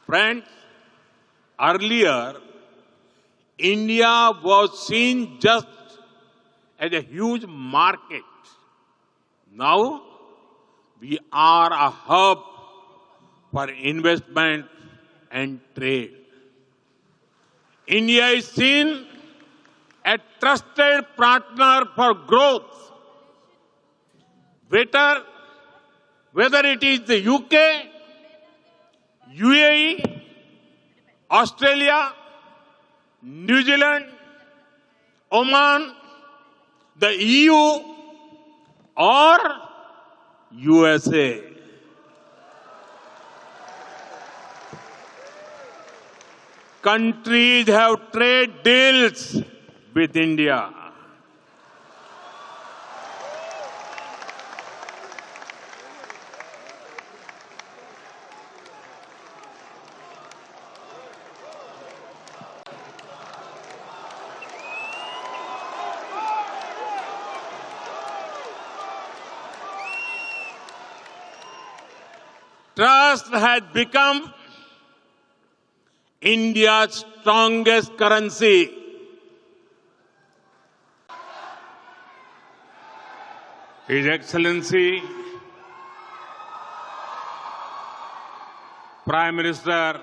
Friends, earlier, India was seen just as a huge market. Now, we are a hub for investment and trade. India is seen a trusted partner for growth. Whether it is the UK, UAE, Australia, New Zealand, Oman, the EU, or USA. Countries have trade deals with India. Trust has become India's strongest currency. His Excellency, Prime Minister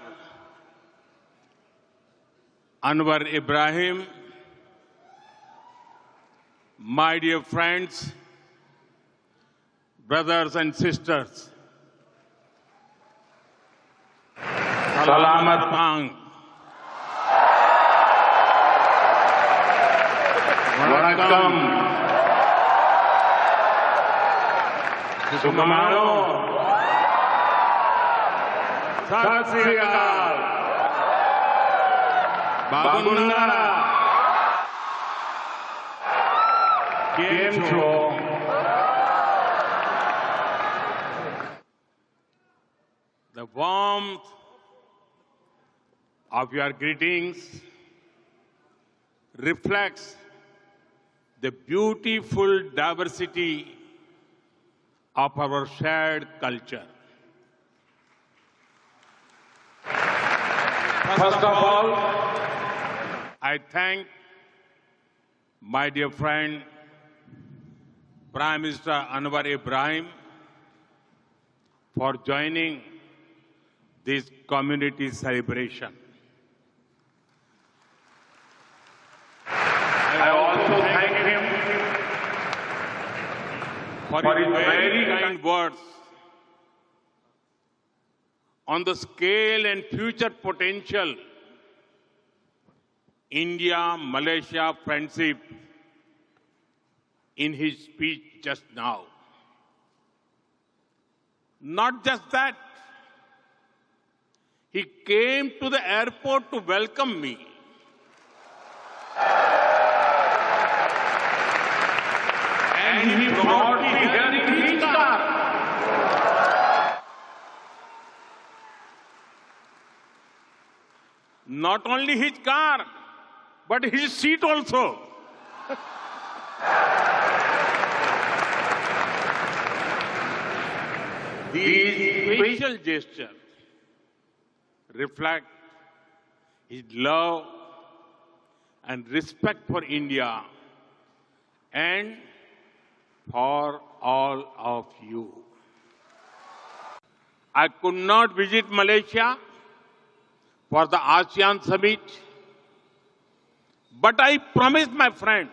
Anwar Ibrahim, my dear friends, brothers and sisters, Salamat Pang. Vanakkam. Sukamano. Sat Sri Akal. Bagunnara. Kem cho? The warmth of your greetings reflects the beautiful diversity of our shared culture. First of all, I thank my dear friend, Prime Minister Anwar Ibrahim, for joining this community celebration. I also thank him for his very kind words on the scale and future potential India-Malaysia friendship in his speech just now. Not just that, he came to the airport to welcome me. And he brought me here in his car. Not only his car, but his seat also. These special gestures reflect his love and respect for India and for all of you. I could not visit Malaysia for the ASEAN summit, but I promised my friend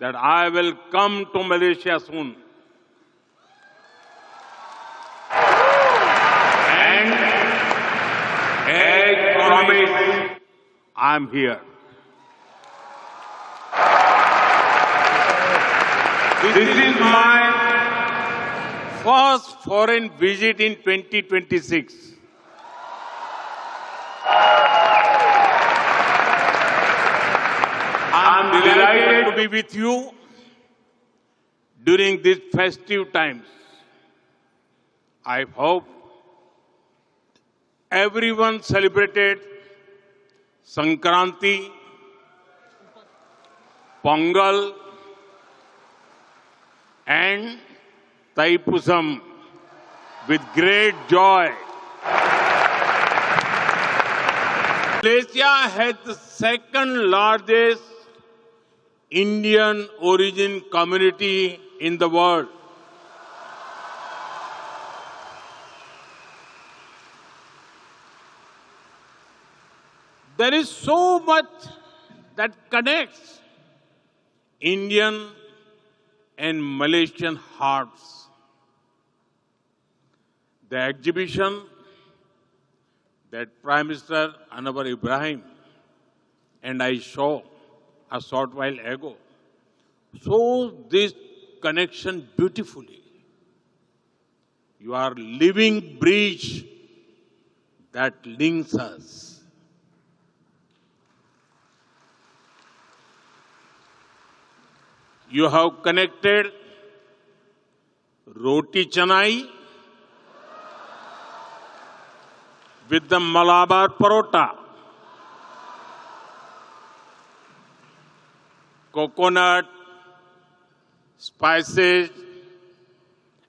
that I will come to Malaysia soon. And as promised, I am here. This is my first foreign visit in 2026. I am delighted to be with you during these festive times. I hope everyone celebrated Sankranti, Pongal, and Thaipusam with great joy. Malaysia has the second largest Indian origin community in the world. There is so much that connects Indian and Malaysian hearts. The exhibition that Prime Minister Anwar Ibrahim and I saw a short while ago shows this connection beautifully. You are living bridge that links us. You have connected roti canai with the Malabar parota, coconut, spices,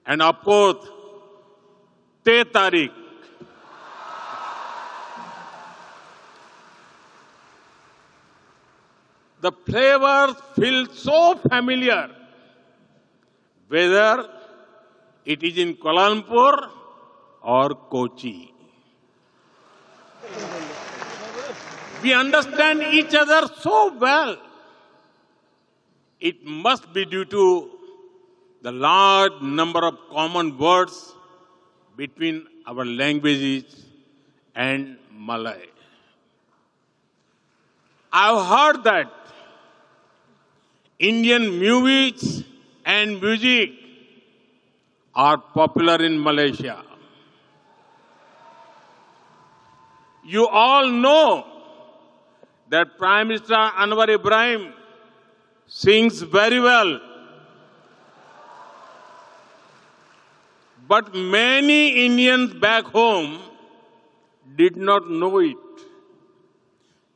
and of course, teh tarik. The flavors feel so familiar, whether it is in Kuala Lumpur or Kochi. We understand each other so well. It must be due to the large number of common words between our languages and Malay. I've heard that Indian movies and music are popular in Malaysia. You all know that Prime Minister Anwar Ibrahim sings very well. But many Indians back home did not know it.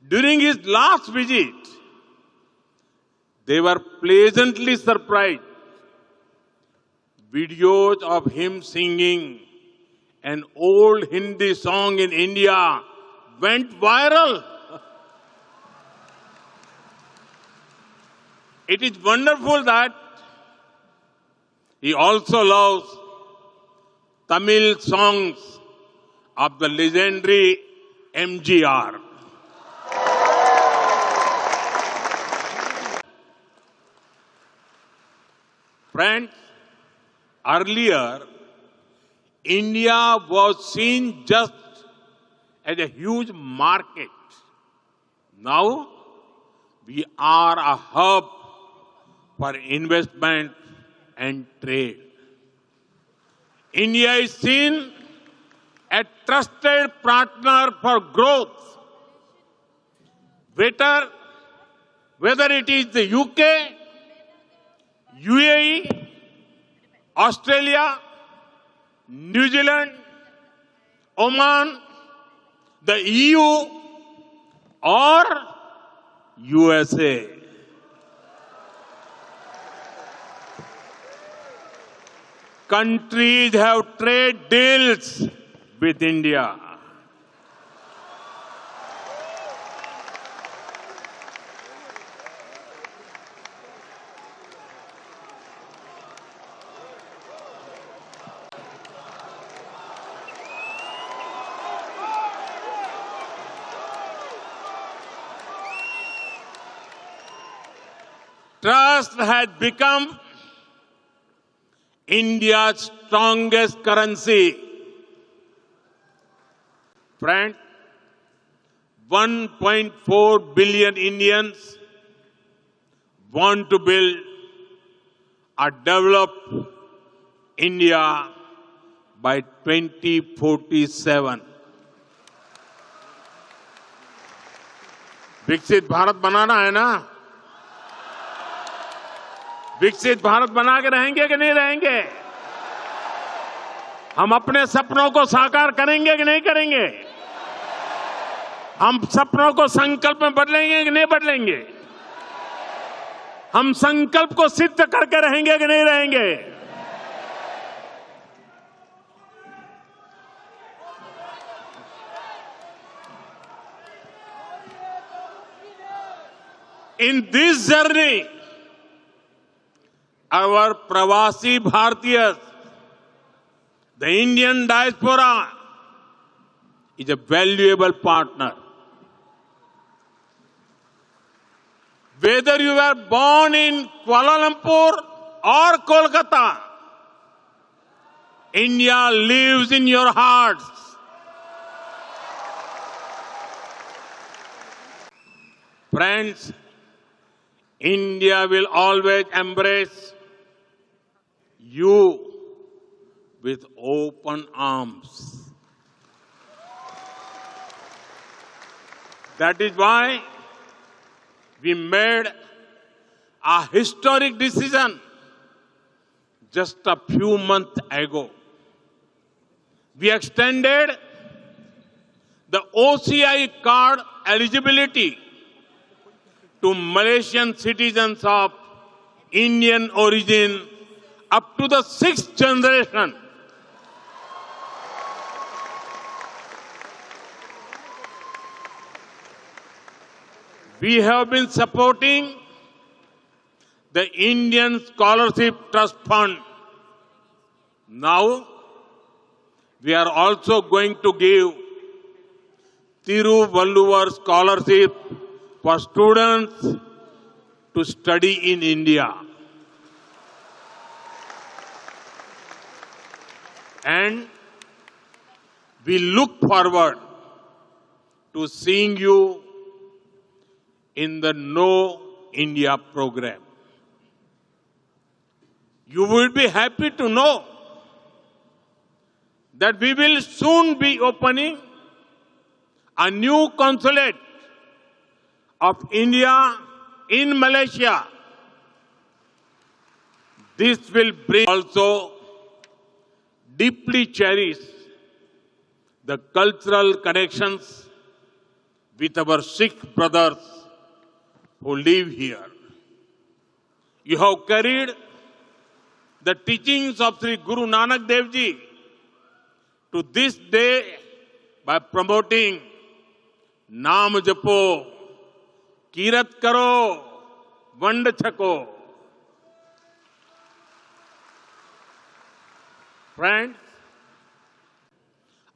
During his last visit, they were pleasantly surprised. Videos of him singing an old Hindi song in India went viral. It is wonderful that he also loves Tamil songs of the legendary MGR. Friends, earlier, India was seen just as a huge market. Now, we are a hub for investment and trade. India is seen as a trusted partner for growth. Whether it is the UK, UAE, Australia, New Zealand, Oman, the EU, or USA. Countries have trade deals with India. Trust has become India's strongest currency. Friends, 1.4 billion Indians want to build a developed India by 2047. विकसित भारत बनाना है ना? विकसित भारत बना के रहेंगे कि नहीं रहेंगे? हम अपने सपनों को साकार करेंगे कि नहीं करेंगे? हम सपनों को संकल्प में बदलेंगे कि नहीं बदलेंगे? हम संकल्प को सिद्ध करके रहेंगे कि नहीं रहेंगे? In this journey, our Pravasi Bhartiyas, the Indian diaspora, is a valuable partner. Whether you were born in Kuala Lumpur or Kolkata, India lives in your hearts. Friends, India will always embrace you with open arms. That is why we made a historic decision just a few months ago. We extended the OCI card eligibility to Malaysian citizens of Indian origin up to the 6th generation. We have been supporting the Indian Scholarship Trust Fund. Now, we are also going to give Thiruvalluvar Scholarship for students to study in India. And we look forward to seeing you in the Know India program. You will be happy to know that we will soon be opening a new consulate of India in Malaysia. This will bring also deeply cherish the cultural connections with our Sikh brothers who live here. You have carried the teachings of Sri Guru Nanak Dev Ji to this day by promoting Naam Japo, Kirat Karo, Vand Chako. Friends,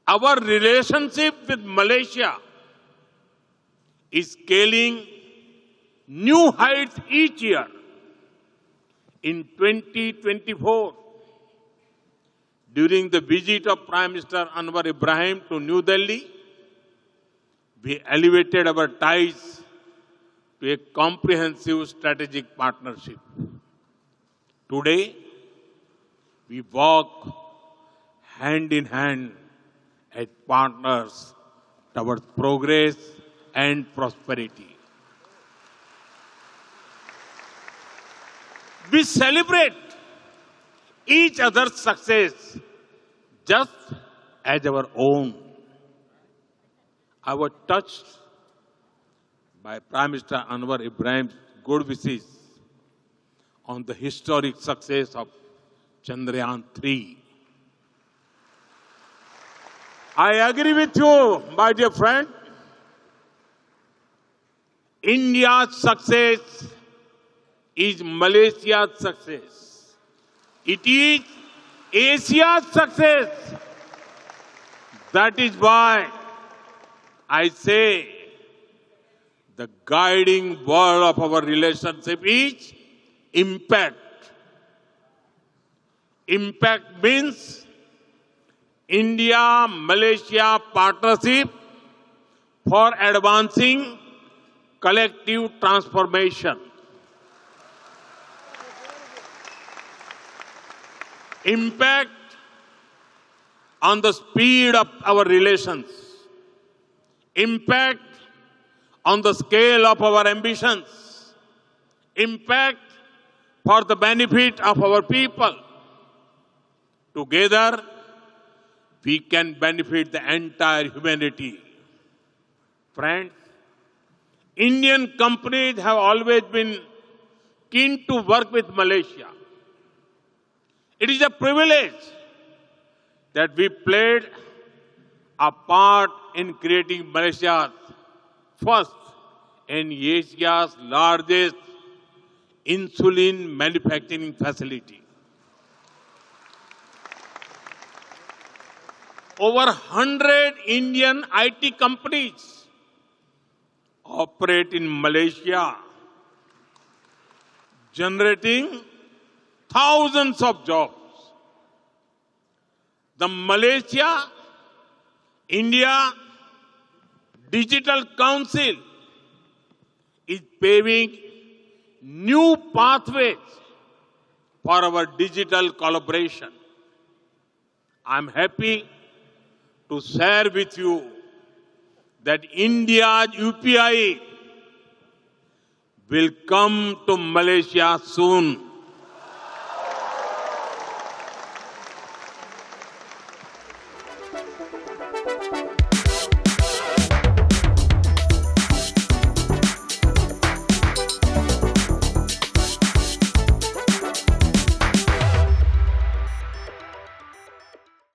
our relationship with Malaysia is scaling new heights each year. In 2024, during the visit of Prime Minister Anwar Ibrahim to New Delhi, we elevated our ties to a comprehensive strategic partnership. Today, we walk hand in hand as partners towards progress and prosperity. We celebrate each other's success just as our own. I was touched by Prime Minister Anwar Ibrahim's good wishes on the historic success of Chandrayaan-3. I agree with you, my dear friend. India's success is Malaysia's success. It is Asia's success. That is why I say the guiding word of our relationship is impact. Impact means India-Malaysia partnership for advancing collective transformation. Impact on the speed of our relations. Impact on the scale of our ambitions. Impact for the benefit of our people. Together, we can benefit the entire humanity. Friends, Indian companies have always been keen to work with Malaysia. It is a privilege that we played a part in creating Malaysia's first and Asia's largest insulin manufacturing facility. Over 100 Indian IT companies operate in Malaysia, generating thousands of jobs. The Malaysia-India Digital Council is paving new pathways for our digital collaboration. I'm happy to share with you that India's UPI will come to Malaysia soon.